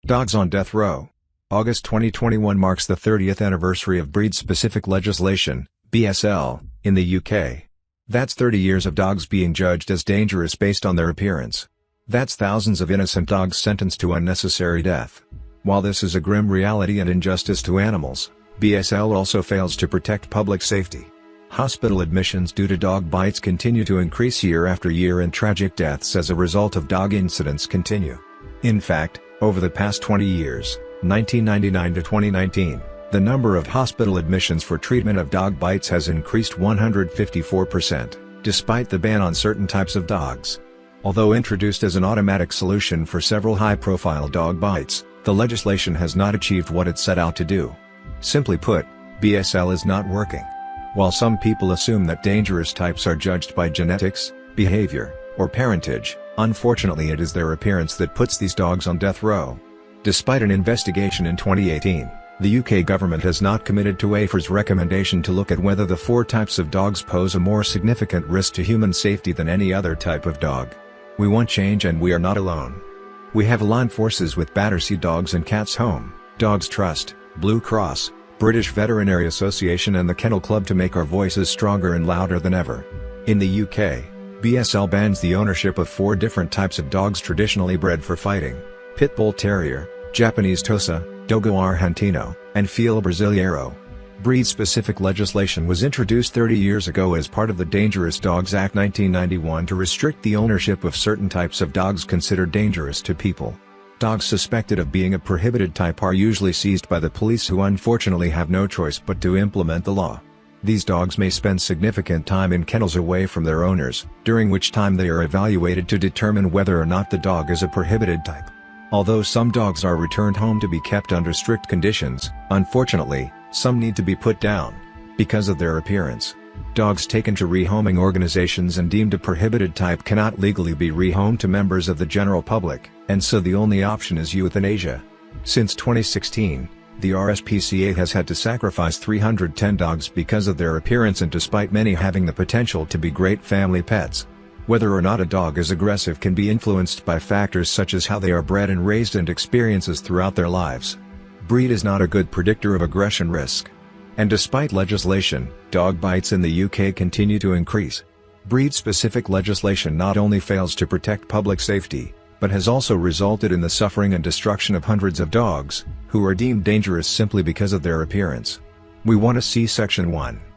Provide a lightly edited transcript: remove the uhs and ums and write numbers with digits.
Dogs on death row. August 2021 marks the 30th anniversary of breed-specific legislation, BSL, in the UK. That's 30 years of dogs being judged as dangerous based on their appearance. That's thousands of innocent dogs sentenced to unnecessary death. While this is a grim reality and injustice to animals, BSL also fails to protect public safety. Hospital admissions due to dog bites continue to increase year after year, and tragic deaths as a result of dog incidents continue. In fact, over the past 20 years, 1999 to 2019, the number of hospital admissions for treatment of dog bites has increased 154%, despite the ban on certain types of dogs. Although introduced as an automatic solution for several high-profile dog bites, the legislation has not achieved what it set out to do. Simply put, BSL is not working. While some people assume that dangerous types are judged by genetics, behavior, or parentage, unfortunately it is their appearance that puts these dogs on death row. Despite an investigation in 2018, the UK government has not committed to AFR's recommendation to look at whether the four types of dogs pose a more significant risk to human safety than any other type of dog. We want change, and we are not alone. We have aligned forces with Battersea Dogs and Cats Home, Dogs Trust, Blue Cross, British Veterinary Association and the Kennel Club to make our voices stronger and louder than ever. In the UK, BSL bans the ownership of four different types of dogs traditionally bred for fighting: Pit Bull Terrier, Japanese Tosa, Dogo Argentino, and Fiel Brasileiro. Breed-specific legislation was introduced 30 years ago as part of the Dangerous Dogs Act 1991 to restrict the ownership of certain types of dogs considered dangerous to people. Dogs suspected of being a prohibited type are usually seized by the police, who unfortunately have no choice but to implement the law. These dogs may spend significant time in kennels away from their owners, during which time they are evaluated to determine whether or not the dog is a prohibited type. Although some dogs are returned home to be kept under strict conditions, unfortunately, some need to be put down because of their appearance. Dogs taken to rehoming organizations and deemed a prohibited type cannot legally be rehomed to members of the general public, and so the only option is euthanasia. Since 2016, the RSPCA has had to sacrifice 310 dogs because of their appearance, and despite many having the potential to be great family pets. Whether or not a dog is aggressive can be influenced by factors such as how they are bred and raised and experiences throughout their lives. Breed is not a good predictor of aggression risk. And despite legislation, dog bites in the UK continue to increase. Breed-specific legislation not only fails to protect public safety, but has also resulted in the suffering and destruction of hundreds of dogs, who are deemed dangerous simply because of their appearance. We want to see Section 1.